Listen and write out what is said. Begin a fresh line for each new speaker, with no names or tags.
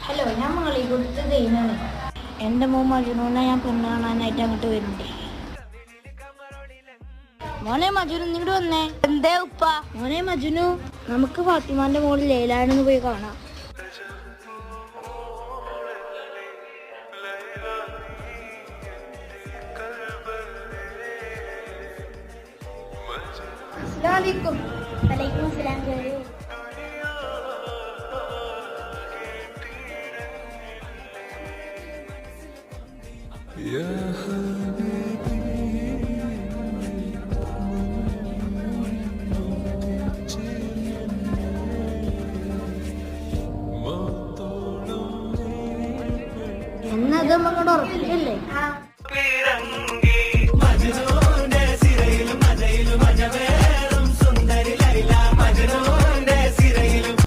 Hello, ഞാൻ മകളെ കൊടുത്ത് ചെയ്യുന്നതാണ്. എൻ്റെ മോൻ മജുനൂനെ ഞാൻ പെണ്ണ് കാണാനായിട്ട് അങ്ങോട്ട് വരുന്നുണ്ട്. മോനെ മജുനു, ഇങ്ങോട്ട് വന്നേ. എന്തേ ഉപ്പ? മോനെ മജുനു, നമുക്ക് ഫാത്തിമാന്റെ മോള് ലൈലാനൊന്ന് പോയി കാണാം. അസ്സലാമു അലൈക്കും. വലൈക്കും അസ്സലാം. എന്നത് അങ്ങോട്ട് ഉറപ്പിക്കല്ലേ?